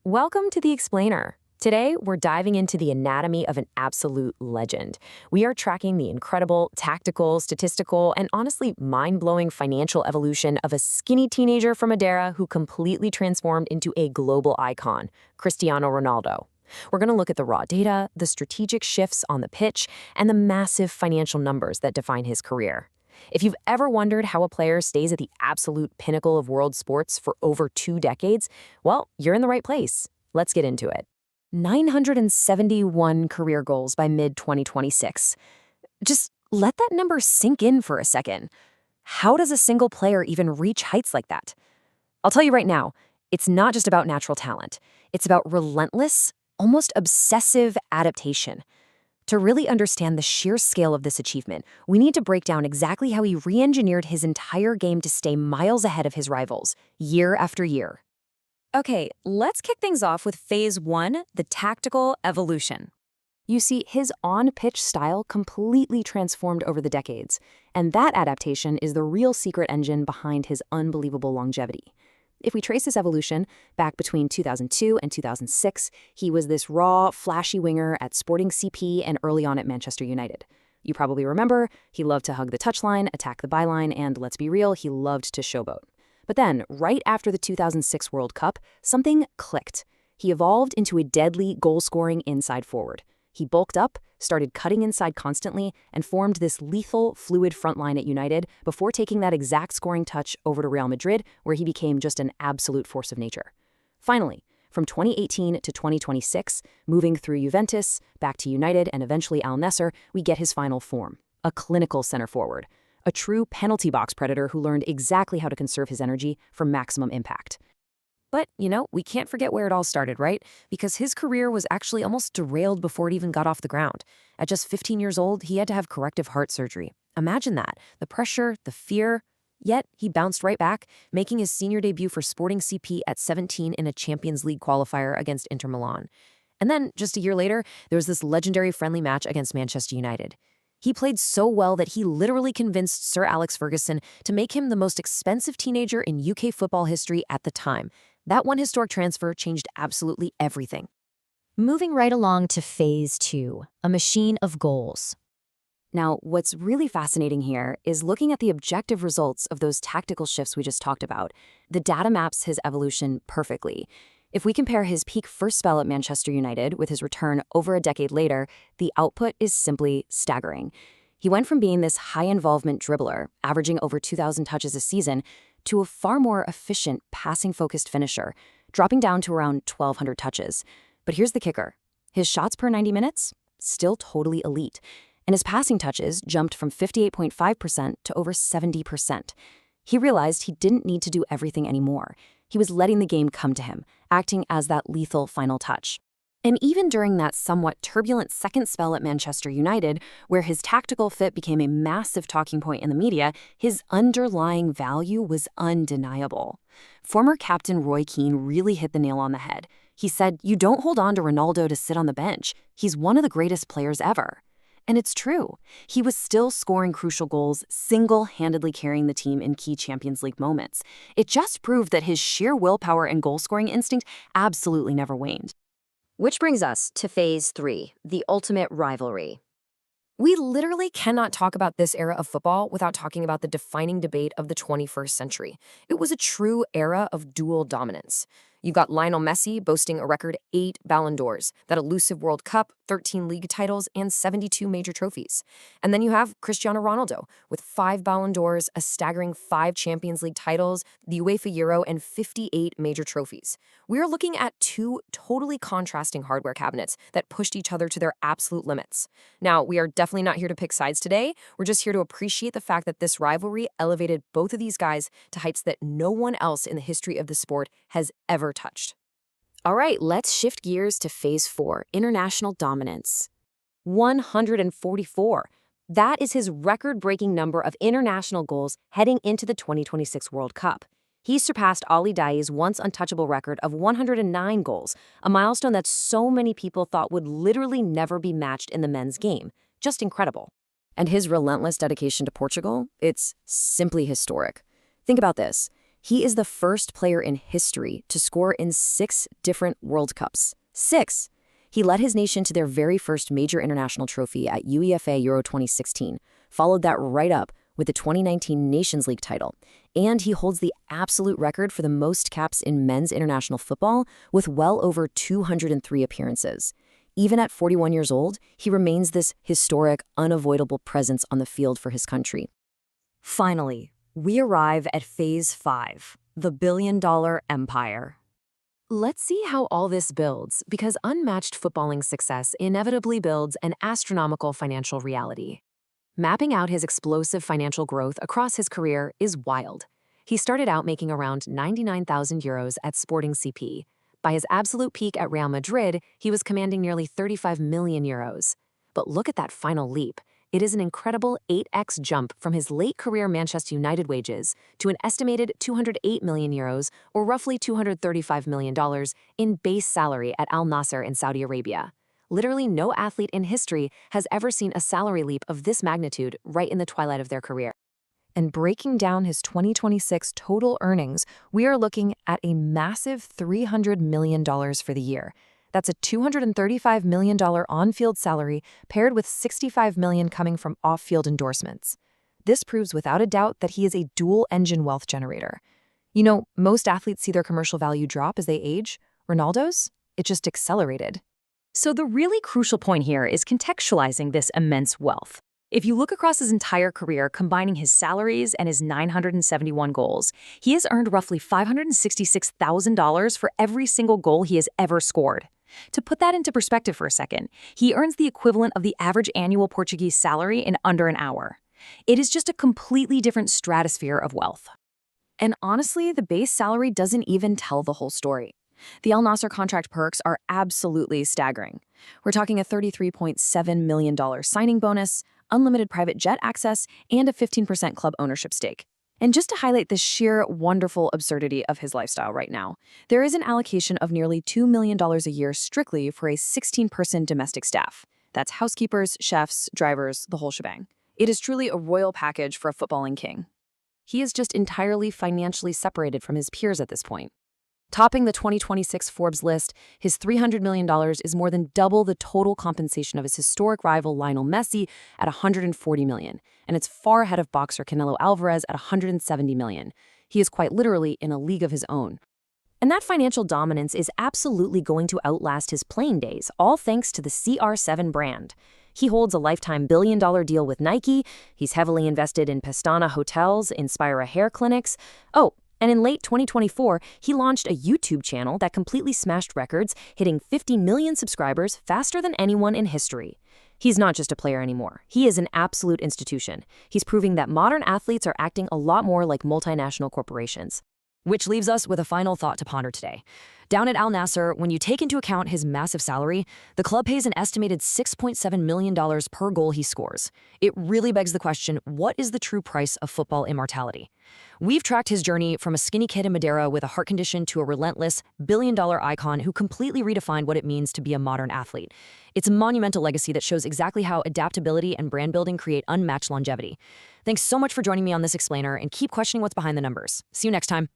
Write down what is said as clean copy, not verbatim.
Welcome to The Explainer. Today, we're diving into the anatomy of an absolute legend. We are tracking the incredible tactical, statistical, and honestly mind-blowing financial evolution of a skinny teenager from Madeira who completely transformed into a global icon, Cristiano Ronaldo. We're going to look at the raw data, the strategic shifts on the pitch, and the massive financial numbers that define his career. If you've ever wondered how a player stays at the absolute pinnacle of world sports for over 2 decades, well, you're in the right place. Let's get into it. 971 career goals by mid-2026. Just let that number sink in for a second. How does a single player even reach heights like that? I'll tell you right now, it's not just about natural talent. It's about relentless, almost obsessive adaptation. To really understand the sheer scale of this achievement, we need to break down exactly how he re-engineered his entire game to stay miles ahead of his rivals, year after year. Okay, let's kick things off with Phase 1, the tactical evolution. You see, his on-pitch style completely transformed over the decades, and that adaptation is the real secret engine behind his unbelievable longevity. If we trace his evolution back between 2002 and 2006, he was this raw, flashy winger at Sporting CP and early on at Manchester United. You probably remember, he loved to hug the touchline, attack the byline, and let's be real, he loved to showboat. But then, right after the 2006 World Cup, something clicked. He evolved into a deadly goal-scoring inside forward. He bulked up, started cutting inside constantly, and formed this lethal, fluid front line at United before taking that exact scoring touch over to Real Madrid, where he became just an absolute force of nature. Finally, from 2018 to 2026, moving through Juventus, back to United, and eventually Al Nassr, we get his final form, a clinical center forward, a true penalty box predator who learned exactly how to conserve his energy for maximum impact. But, we can't forget where it all started, right? Because his career was actually almost derailed before it even got off the ground. At just 15 years old, he had to have corrective heart surgery. Imagine that. The pressure, the fear. Yet, he bounced right back, making his senior debut for Sporting CP at 17 in a Champions League qualifier against Inter Milan. And then, just a year later, there was this legendary friendly match against Manchester United. He played so well that he literally convinced Sir Alex Ferguson to make him the most expensive teenager in UK football history at the time. That one historic transfer changed absolutely everything. Moving right along to Phase 2, a machine of goals. Now, what's really fascinating here is looking at the objective results of those tactical shifts we just talked about. The data maps his evolution perfectly. If we compare his peak first spell at Manchester United with his return over a decade later, the output is simply staggering. He went from being this high-involvement dribbler, averaging over 2,000 touches a season, to a far more efficient, passing-focused finisher, dropping down to around 1,200 touches. But here's the kicker. His shots per 90 minutes? Still totally elite. And his passing touches jumped from 58.5% to over 70%. He realized he didn't need to do everything anymore. He was letting the game come to him, acting as that lethal final touch. And even during that somewhat turbulent second spell at Manchester United, where his tactical fit became a massive talking point in the media, his underlying value was undeniable. Former captain Roy Keane really hit the nail on the head. He said, "You don't hold on to Ronaldo to sit on the bench. He's one of the greatest players ever." And it's true. He was still scoring crucial goals, single-handedly carrying the team in key Champions League moments. It just proved that his sheer willpower and goal-scoring instinct absolutely never waned. Which brings us to Phase 3, the ultimate rivalry. We literally cannot talk about this era of football without talking about the defining debate of the 21st century. It was a true era of dual dominance. You've got Lionel Messi boasting a record 8 Ballon d'Ors, that elusive World Cup, 13 league titles, and 72 major trophies. And then you have Cristiano Ronaldo with 5 Ballon d'Ors, a staggering 5 Champions League titles, the UEFA Euro, and 58 major trophies. We are looking at 2 totally contrasting hardware cabinets that pushed each other to their absolute limits. Now, we are definitely not here to pick sides today. We're just here to appreciate the fact that this rivalry elevated both of these guys to heights that no one else in the history of the sport has ever touched. All right, let's shift gears to Phase 4, international dominance. 144. That is his record-breaking number of international goals heading into the 2026 World Cup. He surpassed Ali Daei's once untouchable record of 109 goals, a milestone that so many people thought would literally never be matched in the men's game. Just incredible. And his relentless dedication to Portugal, it's simply historic. Think about this. He is the first player in history to score in 6 different World Cups. 6! He led his nation to their very first major international trophy at UEFA Euro 2016, followed that right up with the 2019 Nations League title, and he holds the absolute record for the most caps in men's international football with well over 203 appearances. Even at 41 years old, he remains this historic, unavoidable presence on the field for his country. Finally, we arrive at Phase 5, the billion-dollar empire. Let's see how all this builds, because unmatched footballing success inevitably builds an astronomical financial reality. Mapping out his explosive financial growth across his career is wild. He started out making around €99,000 at Sporting CP. By his absolute peak at Real Madrid, he was commanding nearly €35 million. But look at that final leap. It is an incredible 8x jump from his late career Manchester United wages to an estimated €208 million, or roughly $235 million, in base salary at Al Nassr in Saudi Arabia. Literally no athlete in history has ever seen a salary leap of this magnitude right in the twilight of their career. And breaking down his 2026 total earnings, we are looking at a massive $300 million for the year. That's a $235 million on-field salary paired with $65 million coming from off-field endorsements. This proves without a doubt that he is a dual-engine wealth generator. You know, most athletes see their commercial value drop as they age. RONALDO'S? It just accelerated. So the really crucial point here is contextualizing this immense wealth. If you look across his entire career, combining his salaries and his 971 goals, he has earned roughly $566,000 for every single goal he has ever scored. To put that into perspective for a second, he earns the equivalent of the average annual Portuguese salary in under an hour. It is just a completely different stratosphere of wealth. And honestly, the base salary doesn't even tell the whole story. The Al Nassr contract perks are absolutely staggering. We're talking a $33.7 million signing bonus, unlimited private jet access, and a 15% club ownership stake. And just to highlight the sheer wonderful absurdity of his lifestyle right now, there is an allocation of nearly $2 million a year strictly for a 16-person domestic staff. That's housekeepers, chefs, drivers, the whole shebang. It is truly a royal package for a footballing king. He is just entirely financially separated from his peers at this point. Topping the 2026 Forbes list, his $300 million is more than double the total compensation of his historic rival Lionel Messi at $140 million, and it's far ahead of boxer Canelo Alvarez at $170 million. He is quite literally in a league of his own. And that financial dominance is absolutely going to outlast his playing days, all thanks to the CR7 brand. He holds a lifetime billion-dollar deal with Nike, he's heavily invested in Pestana Hotels, Inspira hair clinics. Oh, and in late 2024, he launched a YouTube channel that completely smashed records, hitting 50 million subscribers faster than anyone in history. He's not just a player anymore. He is an absolute institution. He's proving that modern athletes are acting a lot more like multinational corporations. Which leaves us with a final thought to ponder today. Down at Al Nassr, when you take into account his massive salary, the club pays an estimated $6.7 million per goal he scores. It really begs the question, what is the true price of football immortality? We've tracked his journey from a skinny kid in Madeira with a heart condition to a relentless, billion-dollar icon who completely redefined what it means to be a modern athlete. It's a monumental legacy that shows exactly how adaptability and brand building create unmatched longevity. Thanks so much for joining me on this explainer, and keep questioning what's behind the numbers. See you next time.